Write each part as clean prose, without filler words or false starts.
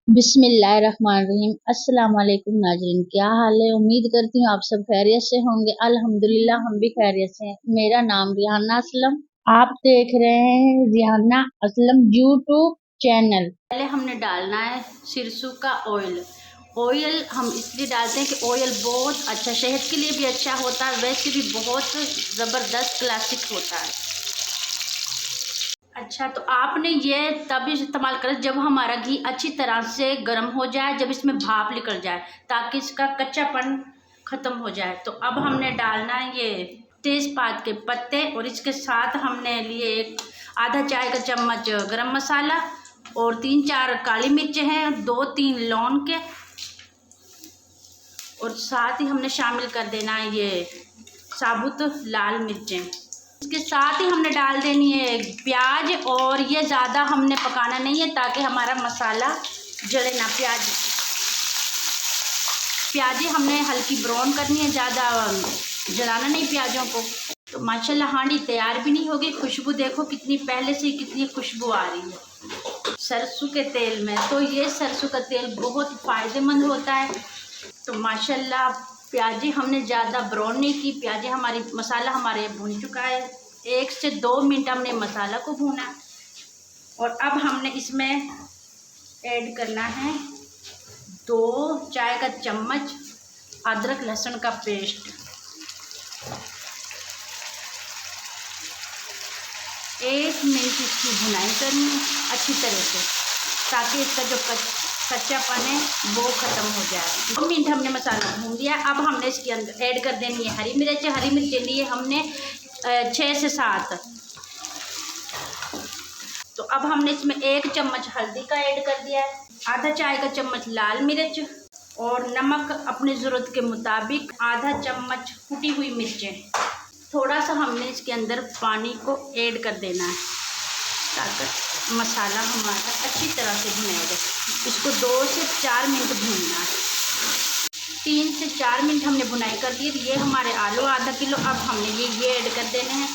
बिस्मिल्लाहिर्रहमानिर्रहीम। अस्सलाम वालेकुम नाजरीन, क्या हाल है। उम्मीद करती हूँ आप सब खैरियत से होंगे। अल्हम्दुलिल्लाह हम भी खैरियत से हैं। मेरा नाम रिहाना असलम, आप देख रहे हैं रिहाना असलम यूट्यूब चैनल। पहले हमने डालना है सिरसों का ऑयल। ऑयल हम इसलिए डालते हैं कि ऑयल बहुत अच्छा, सेहत के लिए भी अच्छा होता है, वैसे भी बहुत ज़बरदस्त क्लासिक होता है। अच्छा, तो आपने ये तब इस्तेमाल करें जब हमारा घी अच्छी तरह से गर्म हो जाए, जब इसमें भाप निकल जाए, ताकि इसका कच्चापन ख़त्म हो जाए। तो अब हमने डालना है ये तेज़पात के पत्ते, और इसके साथ हमने लिए एक आधा चाय का चम्मच गरम मसाला, और 3-4 काली मिर्च हैं, 2-3 लौंग के, और साथ ही हमने शामिल कर देना है ये साबुत लाल मिर्चें। इसके साथ ही हमने डाल देनी है प्याज, और ये ज़्यादा हमने पकाना नहीं है ताकि हमारा मसाला जले ना। प्याजें हमने हल्की ब्राउन करनी है, ज़्यादा जलाना नहीं प्याजों को। तो माशाल्लाह हांडी तैयार भी नहीं होगी। खुशबू देखो कितनी, पहले से ही कितनी खुशबू आ रही है सरसों के तेल में। तो ये सरसों का तेल बहुत फ़ायदेमंद होता है। तो माशाल्लाह प्याज़ें हमने ज़्यादा ब्राउन नहीं की, प्याज़ें हमारी, मसाला हमारे भून चुका है। 1 से 2 मिनट हमने मसाला को भूना, और अब हमने इसमें ऐड करना है 2 चाय का चम्मच अदरक लहसुन का पेस्ट। 1 मिनट इसकी भुनाई करनी है अच्छी तरह से, ताकि इसका जो कच्चापन है वो ख़त्म हो जाए। 2 मिनट हमने मसाला भून लिया। अब हमने इसके अंदर ऐड कर देनी है हरी मिर्च। हरी मिर्च लिए हमने 6 से 7। तो अब हमने इसमें 1 चम्मच हल्दी का ऐड कर दिया है, आधा चाय का चम्मच लाल मिर्च, और नमक अपनी ज़रूरत के मुताबिक, आधा चम्मच कुटी हुई मिर्चें। थोड़ा सा हमने इसके अंदर पानी को ऐड कर देना है ताकि मसाला हमारा अच्छी तरह से भुनेगा। इसको 2 से 4 मिनट भूनना है। 3 से 4 मिनट हमने भुनाई कर दी। ये हमारे आलू आधा किलो। अब हमने ये ऐड कर देने हैं,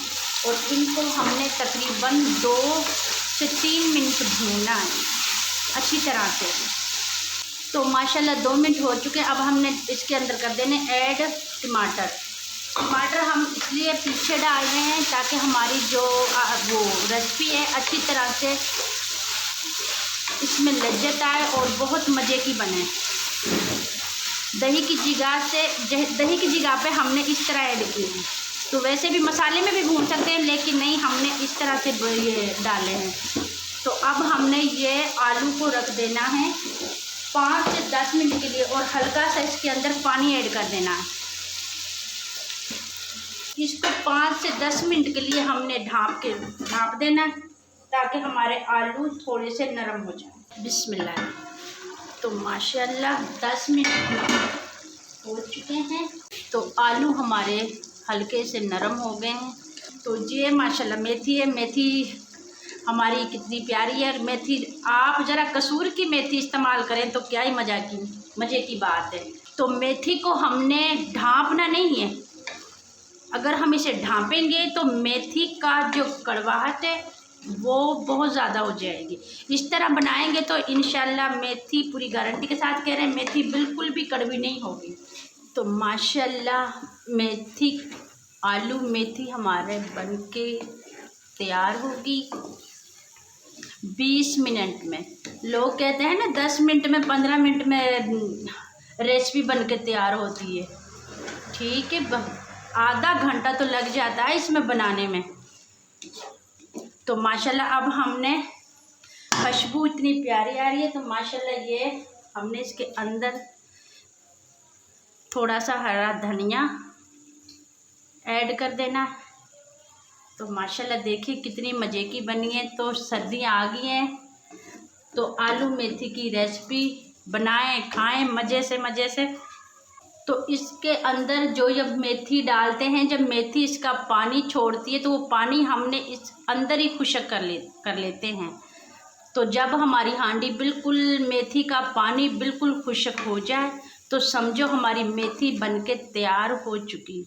और इनको हमने तकरीबन 2 से 3 मिनट भूनना है अच्छी तरह से। तो माशाल्लाह 2 मिनट हो चुके हैं। अब हमने इसके अंदर कर देने ऐड टमाटर। टमाटर हम इसलिए पीछे डाल रहे हैं ताकि हमारी जो वो रेसिपी है अच्छी तरह से इसमें लज्जत आए और बहुत मज़े की बने। दही की जगह पे हमने इस तरह ऐड की है। तो वैसे भी मसाले में भी भून सकते हैं, लेकिन नहीं, हमने इस तरह से ये डाले हैं। तो अब हमने ये आलू को रख देना है 5 से 10 मिनट के लिए, और हल्का सा इसके अंदर पानी ऐड कर देना है। इसको 5 से 10 मिनट के लिए हमने ढाँप देना है ताकि हमारे आलू थोड़े से नरम हो जाए। बिस्मिल्लाह। तो माशाल्लाह 10 मिनट हो चुके हैं। तो आलू हमारे हल्के से नरम हो गए हैं। तो ये माशाल्लाह मेथी है। मेथी हमारी कितनी प्यारी है। मेथी आप ज़रा कसूर की मेथी इस्तेमाल करें तो क्या ही मज़े की बात है। तो मेथी को हमने ढाँपना नहीं है। अगर हम इसे ढाँपेंगे तो मेथी का जो कड़वाहट है वो बहुत ज़्यादा हो जाएगी। इस तरह बनाएंगे तो इंशाल्लाह मेथी, पूरी गारंटी के साथ कह रहे हैं, मेथी बिल्कुल भी कड़वी नहीं होगी। तो माशाल्लाह आलू मेथी हमारे बनके तैयार होगी 20 मिनट में। लोग कहते हैं ना 10 मिनट में, 15 मिनट में रेसिपी बनके तैयार होती है। ठीक है, आधा घंटा तो लग जाता है इसमें बनाने में। तो माशाल्लाह अब हमने, खुशबू इतनी प्यारी आ रही है। तो माशाल्लाह ये हमने इसके अंदर थोड़ा सा हरा धनिया ऐड कर देना। तो माशाल्लाह देखिए कितनी मज़े की बनी है। तो सर्दियाँ आ गई हैं, तो आलू मेथी की रेसिपी बनाएं, खाएं मज़े से। तो इसके अंदर जब मेथी डालते हैं, जब मेथी इसका पानी छोड़ती है, तो वो पानी हमने इस अंदर ही खुश्क कर लेते हैं। तो जब हमारी हांडी बिल्कुल, मेथी का पानी बिल्कुल खुश्क हो जाए, तो समझो हमारी मेथी बनके तैयार हो चुकी।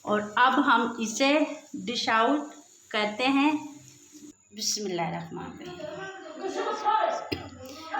और अब हम इसे डिश आउट करते हैं। बिस्मिल्लाहिर्रहमानिर्रहीम।